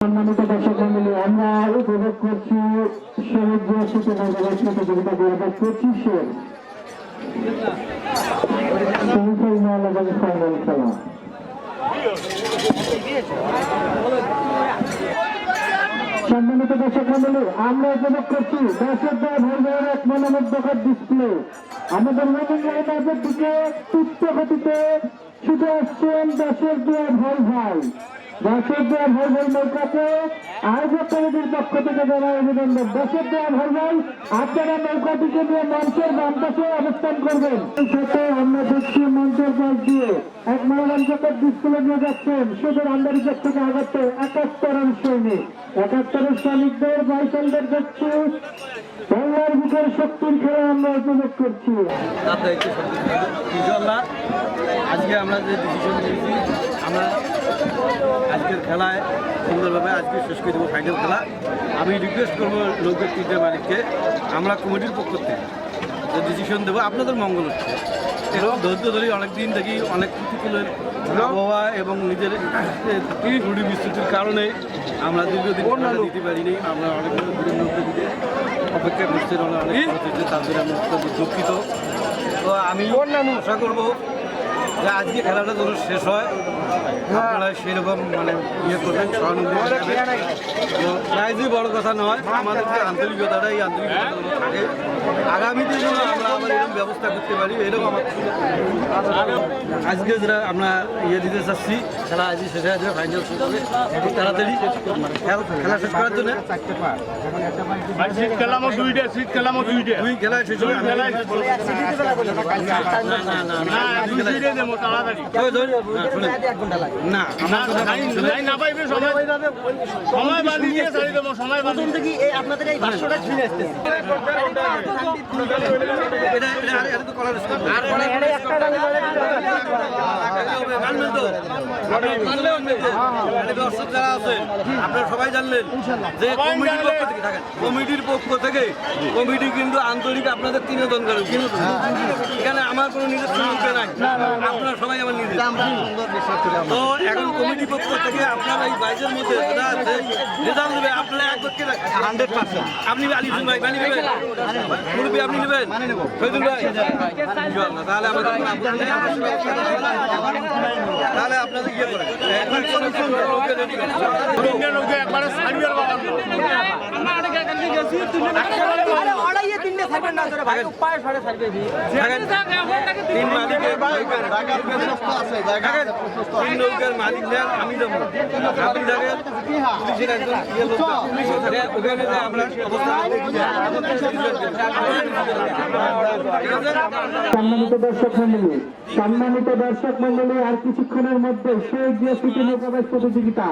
সম্মানিত দর্শক মন্ডলী, আমরা উপভোগ করছি শহীদ জিয়াসিতে প্রতিযোগিতা 2025-এর সেমিফাইনাল এবং ফাইনাল খেলা। সম্মানিত দর্শক মন্ডলী, আমরা উপভোগ করছি দর্শক ভাইয়ের এক মনোমুগ্ধকর ডিসপ্লে। আমাদের রনিং লাইন আপের দিকে তুচ্ছ গতিতে ছুটে আসছেন দর্শক ভাই। দর্শক ভাই নৌকাকে আয়োজক কমিটির পক্ষ থেকে জানাই অভিনন্দন। দর্শক ভাই, আপনারা নৌকাটিকে নিয়ে মঞ্চের বাম পাশে অবস্থান করবেন। সাথে আমরা দেখছি মঞ্চের পাশ দিয়ে এক মনোরঞ্জকের ডিসপ্লে নিয়ে যাচ্ছেন সুদূর আন্দারিকার থেকে আগত 71 সৈনিক। 71 সৈনিকদের বাইসালদের দেখছি বাংলার বুকের শক্তির খেলা আমরা উপভোগ করছি। আজকে আমরা যে ডিসিশন নিয়েছি, আমরা আজকের খেলায় সুন্দরভাবে আজকে শেষ করে দেবো ফাইনাল খেলা। আমি রিকোয়েস্ট করবো নৌকার তিনটে মালিককে, আমরা কমিটির পক্ষ থেকে যে ডিসিশন দেবো আপনাদের মঙ্গল হচ্ছে। এবং ধৈর্য ধরে অনেক দিন থেকে অনেক প্রতিকূলের আবহাওয়া এবং নিজের রুটি বিস্তৃতির কারণে আমরা দীর্ঘদিন দিতে পারিনি। আমরা অনেক দূরের নৌকা দিতে অপেক্ষা করছি, অনেক তাদের আমরা অত্যন্ত দুঃখিত। তো আমি আশা করবো যে আজকে খেলাটা যেন শেষ হয়, আপনারা সেরকম ইয়ে করবেন, সহানুভূতি। প্রাইজই বড় কথা নয়, আমাদের যে আন্তরিকতাটা, এই আন্তরিকতা থাকে। আগামীতে যেন আমরা আবার এরকম ব্যবস্থা করতে পারি, এরকম আমার আজকে যেটা আমরা ইয়ে দিতে চাচ্ছি, খেলা আজকে শেষ হয়ে যাবে, ফাইনাল শেষ হবে খুব তাড়াতাড়ি। খেলা শেষ করার জন্য দুই খেলায় শেষ হবে। দর্শক যারা আছেন আপনারা সবাই জানলেন যে কমিটির পক্ষ থেকে কমিটি কিন্তু আন্তরিক আপনাদের তিনজন করে। এখানে আমার কোনো নিজের সুযোগ নাই, আপনারা সবাই আমার নিজের। তো এখন কমিটির পক্ষ থেকে আপনারা এই বাইজের মধ্যে যেটা আছে রেজাল্ট দেবে, আপনারা এক করতে 100%। আপনি আলী ভাই মানি নেবেন, মুরব্বী আপনি নেবেন, ফেজুল ভাই, তাহলে আমাদের তাহলে আপনাদের ইয়ে করে নৌকার মালিক নেন, আমি দেবো, আপনি থাকেন পুলিশের একজন ওখানে আমরা সম্মানিত দর্শক মন্ডলী, আর কিছুক্ষণের মধ্যে শহীদ জিয়াসিটি নৌকাবাজ প্রতিযোগিতা,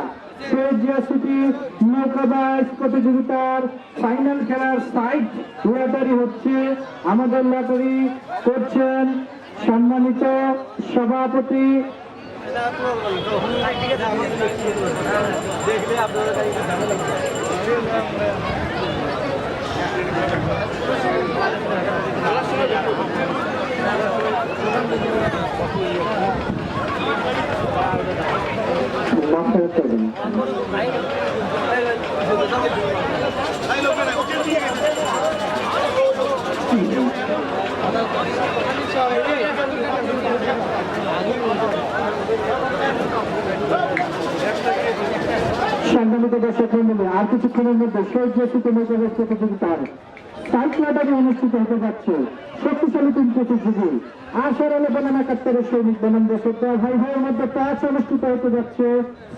শহীদ জিয়াসিটি নৌকাবাজ প্রতিযোগিতার ফাইনাল খেলার সাইট লটারি হচ্ছে। আমাদের লটারি করছেন সম্মানিত সভাপতি সম্মানিত দর্শক মন্ডলী, আর কিছুক্ষণের মধ্যে শহীদ জিয়াসিটি নৌকাবাজ প্রতিযোগিতার সাইট লটারি অনুষ্ঠিত হতে যাচ্ছে। শক্তিশালী তিন প্রতিযোগী আশার আলো বনাম 71 সৈনিক বনাম দর্শক ভাই ভাইয়ের মধ্যে ট্যাচ অনুষ্ঠিত হতে যাচ্ছে।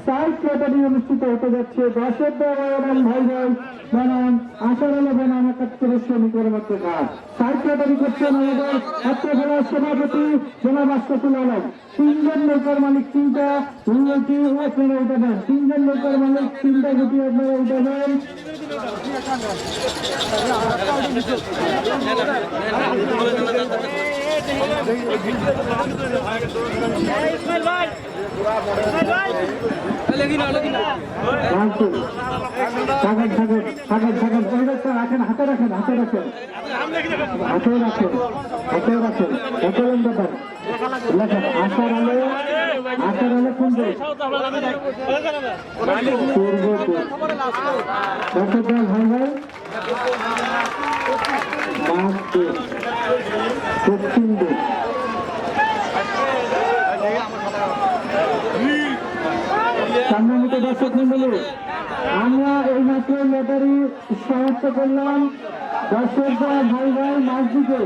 সাইট লটারি অনুষ্ঠিত হতে যাচ্ছে দর্শক বনাম ভাই ভাই বনাম আশার আলো বনাম 71 সৈনিকের মধ্যে কাজ। সাইট লটারি করছেন আমাদের ছাত্র খেলার সভাপতি জনাব আশরাফুল আলম। তিনজন নৌকার মালিক তিনটা গুটি আপনারা উঠাবেন, তিনজন নৌকার মালিক তিনটা গুটি আপনারা উঠাবেন। রাখেন, হাতে রাখেন, হাতে রাখেন, হাতে রাখেন, হাতে রাখেন, লেখেন আশার আলো আসার আলো কুঞ্জ দর্শকরা ভাই ভাই পশ্চিম দিক সম্মানিত দর্শক মন্ডলী, আমরা এই মাত্র লটারি সমাপ্ত করলাম। দর্শকরা ভাই ভাই মাঝ দিকে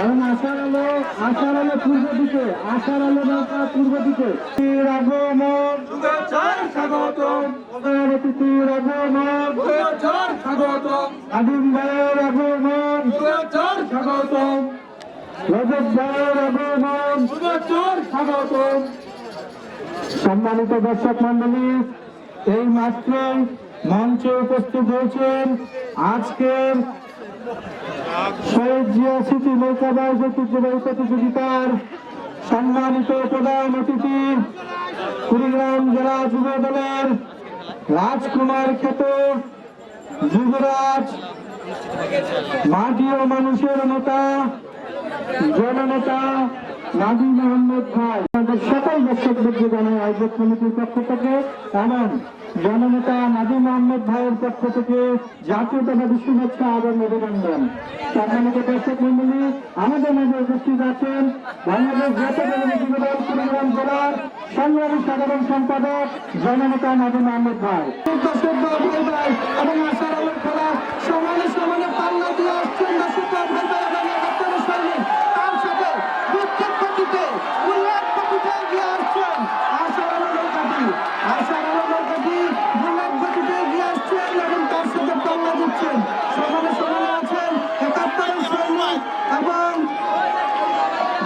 এবং আশার আলো পূর্ব দিকে, আশার আলো নৌকা পূর্ব দিকে। আগমন স্বাগতম, অতিথির আগমন স্বাগতম, আদিম ভাইয়ের আগমন স্বাগতম, রজত ভাইয়ের আগমন স্বাগতম। সম্মানিত দর্শক মন্ডলী, এই মাত্র মঞ্চে উপস্থিত হয়েছেন আজকের শহীদ জিয়া স্মৃতি নৌকাবাজ ঐতিহ্যবাহী প্রতিযোগিতার সম্মানিত প্রধান অতিথি কুড়িগ্রাম জেলা যুব দলের রাজকুমার খ্যাত যুবরাজ, মাটি ও মানুষের নেতা, জননেতা নাদিম আহমেদ ভাই। আমাদের সকল দর্শকদেরকে জানাই আয়োজক কমিটির পক্ষ থেকে এবং জননেতা নাদিম আহমেদ ভাইয়ের পক্ষ থেকে জাতীয়তাবাদী শুভেচ্ছা এবং অভিনন্দন। সম্মানিত দর্শক মন্ডলী, আমাদের মাঝে উপস্থিত আছেন বাংলাদেশ জাতীয়তাবাদী যুব দল কুড়িগ্রাম জেলার সংগ্রামী সাধারণ সম্পাদক জননেতা নাদিম আহমেদ ভাই। দর্শক ভাই ভাই এবং আশার আলোর খেলা সমানে সমানে পাল্লা দিয়ে আসছেন দর্শক ভাই ভাই এবং একাত্তরের সামনে তার সাথে বিক্ষেপ গতিতে উল্লেখ গতিতে এগিয়ে আসছেন আশার আলো নৌকাটি, আশার আলো নৌকাটি উল্লেখ গতিতে এগিয়ে আসছেন এবং তার সাথে পাল্লা দিচ্ছেন। সমানে সমানে আছেন একাত্তরের সৈনিক এবং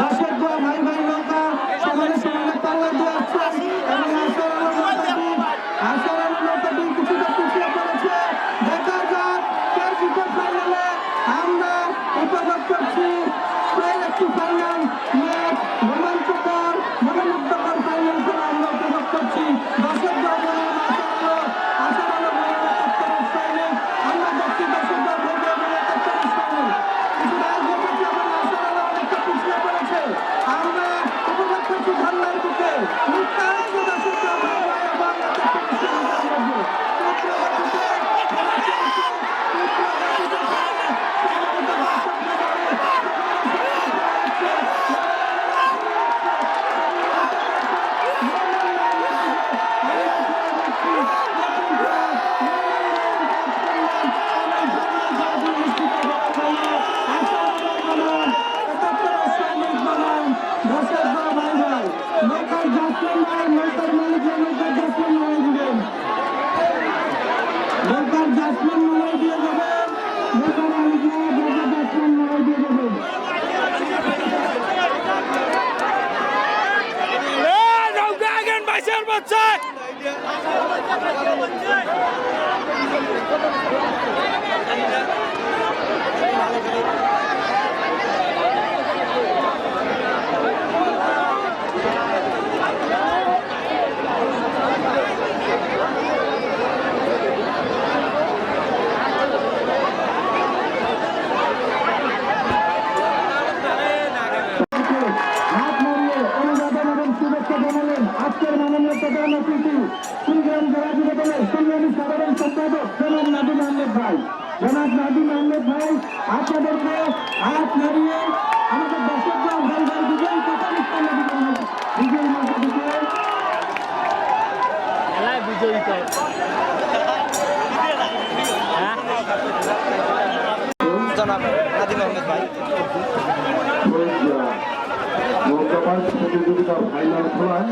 দর্শক ভাই ভাই নৌকা সমানে সমানে পাল্লা দিয়ে আসছেন এবং আশার আলো নৌকাটি কিছুটা পিছিয়ে পড়েছে। দেখা যাক কে জিতে ফাইনালে। আমরা উপভোগ করছি একটি ফাইনাল ম্যাচ, রোমাঞ্চকর মনোমুগ্ধকর ফাইনাল খেলা আমরা উপভোগ করছি। দর্শক আশার আলো একাত্তরের সৈনিক, আমরা দেখছি দর্শক একাত্তরের সৈনিক কিছুটা এগিয়ে গেছে এবং আশার আলো অনেকটা পিছিয়ে পড়েছে। আমরা উপভোগ করছি ধর্মের বুকে নিত্যান্ত দর্শক এবং একাত্তরের সৈনিকের মধ্যে আজকের মাননীয় প্রধান অতিথি কুড়িগ্রাম জেলা যুব দলের সংগ্রামী সাধারণ সম্পাদক জনাব নাদিম আহমেদ ভাই। জনাব নাদিম আহমেদ ভাই আপনাদেরকে হাত নাড়িয়ে আমাদের দর্শকরা ভাই ভাই বিজয়ী কথা বিজয়ী মঞ্চ দিকে জনাব নাদিম আহমেদ ভাই। নৌকাবাজ প্রতিযোগিতার ফাইনাল খেলায়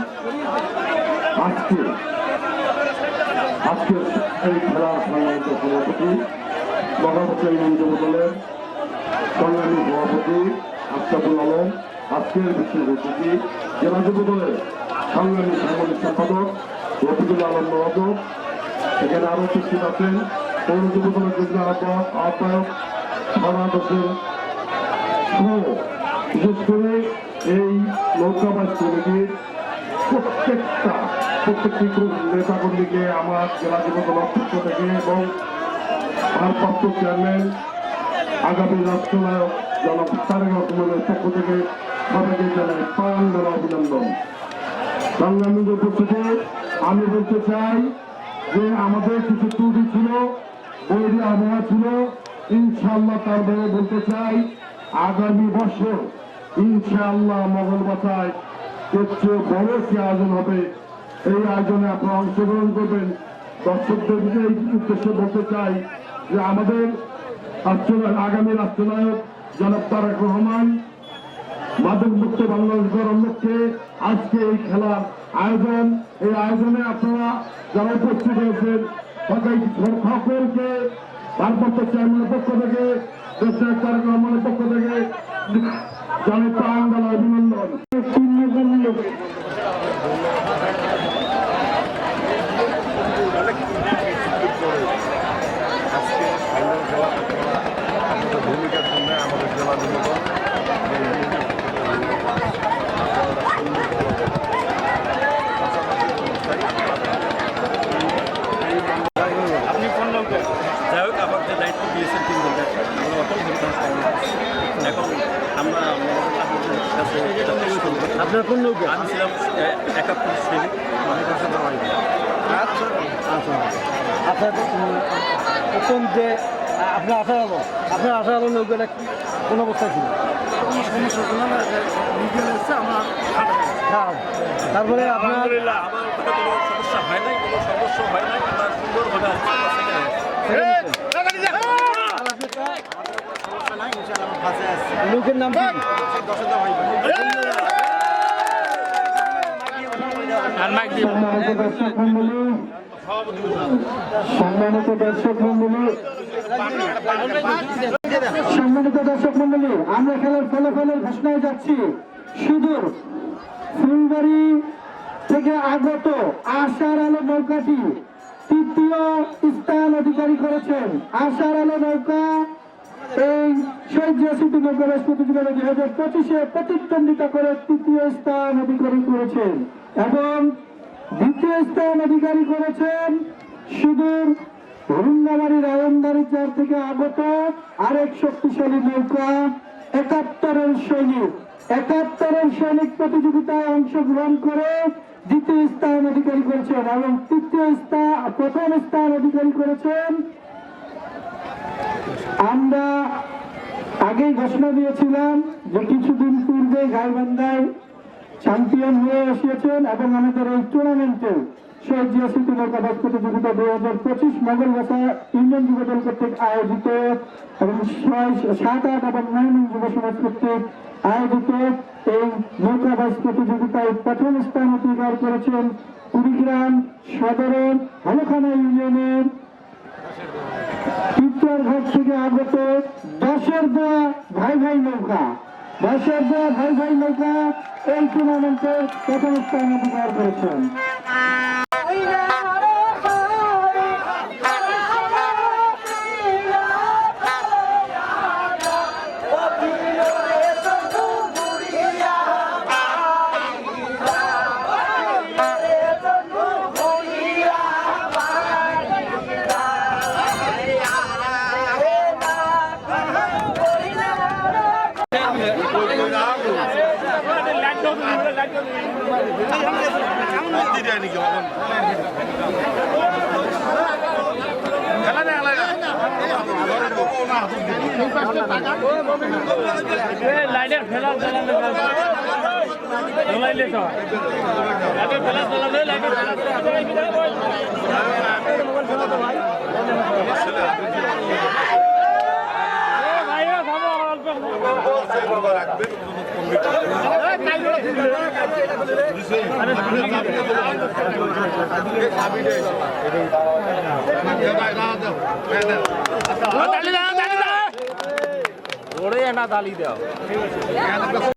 আজকের এই খেলার সম্মানিত সভাপতি মহামুখী যুব দলের সংগ্রামী সভাপতি আফতাবুল আলম, আজকের বিশেষ অতিথি জেলা যুব দলের সংগ্রামী সাংগঠনিক সম্পাদক রফিকুল আলম মহবুব, এখানে আরো উপস্থিত আছেন পৌর যুব দলের যুগ্ম আহ্বায়ক ফারহাদ হোসেন সহ বিশেষ করে এই নৌকাবাজ কমিটির প্রত্যেকটি নেতাকর্মীকে আমার জেলা যুব দলের পক্ষ থেকে এবং ভারপ্রাপ্ত চেয়ারম্যান আগামী রাষ্ট্রনায়ক জনাব তারেক রহমানের পক্ষ থেকে সবাইকে জানাই প্রাণ ভরা অভিনন্দন। সংগ্রামী উপস্থিতি, আমি বলতে চাই যে আমাদের কিছু ত্রুটি ছিল, বৈরী আবহাওয়া ছিল। ইনশাআল্লাহ তারপরে বলতে চাই আগামী বছর ইনশাআল্লাহ মঙ্গলবাসায় এর চেয়ে বড় কি আয়োজন হবে, এই আয়োজনে আপনারা অংশগ্রহণ করবেন। দর্শকদের এই উদ্দেশ্যে বলতে চাই যে আমাদের আগামী রাষ্ট্রনায়ক জনাব তারেক রহমান মাদক মুক্ত বাংলাদেশ গড়ার লক্ষ্যে আজকে এই খেলার আয়োজন। এই আয়োজনে আপনারা যারা উপস্থিত হয়েছেন সকলকে ভারপ্রাপ্ত চেয়ারম্যানের পক্ষ থেকে, দেশের তারেক রহমানের পক্ষ থেকে জানাই প্রাণ ভরা অভিনন্দন। আজকে ফাইনাল খেলা আপনারা ভূমিকার জন্য আমাদের জেলা বিনোদন আপনি কোন লোক? যাই হোক, আমার যে দায়িত্ব দিয়েছেন তিন ঘন্টা, আমরা অত এখন আমরা আপনার কোন লোক? আমি ছিলাম 71 শ্রেণী। আপনার প্রথম যে আপনার আশা হলো নৌকাটা কোন অবস্থা ছিল? সমস্যা ছিল না, তারপরে আপনার আমার কোনো সমস্যা হয় নাই, কোনো সমস্যা হয় নাই, আমরা সুন্দরভাবে লোকের নাম কি? সম্মানিত দর্শক মন্ডলী, আমরা খেলার ফলাফলের ঘোষণায় যাচ্ছি। সুদূর ফুলবাড়ি থেকে আগত আশার আলো নৌকাটি তৃতীয় স্থান অধিকারী করেছেন। আশার আলো নৌকা এই শহীদ স্মৃতি নৌকা রেস প্রতিযোগিতা 2025-এ প্রতিদ্বন্দ্বিতা করে তৃতীয় স্থান অধিকারী করেছেন এবং দ্বিতীয় স্থান অধিকারী করেছেন সুদূর রুঙ্গামারি রায়নবাড়ি চার থেকে আগত আরেক শক্তিশালী নৌকা 71-এর সৈনিক। 71-এর সৈনিক প্রতিযোগিতায় অংশগ্রহণ করে দ্বিতীয় স্থান অধিকারী করেছেন এবং প্রথম স্থান অধিকারী করেছেন। আমরা আগেই ঘোষণা দিয়েছিলাম যে কিছুদিন পূর্বে গাইবান্ধায় চ্যাম্পিয়ন হয়ে এসেছেন এবং আমাদের এই টুর্নামেন্টে শহীদ জিয়া স্মৃতি নৌকাবাজ প্রতিযোগিতা 2025 মঙ্গলবাসা ইউনিয়ন যুব দল কর্তৃক আয়োজিত এবং 7, 8 এবং 9 যুব সমাজ কর্তৃক আয়োজিত এই নৌকাবাজ প্রতিযোগিতায় প্রথম স্থান অধিকার করেছেন কুড়িগ্রাম সদরের হালখানা ইউনিয়নের ঘাট থেকে আগত 10-এর দোয়া ভাই ভাই নৌকা। 10-এর দোয়া ভাই ভাই নৌকা এই টুর্নামেন্টে প্রথম স্থান অধিকার করেছেন। লাইনের ফেলা লাইলে তো ওরে না দালি দাও।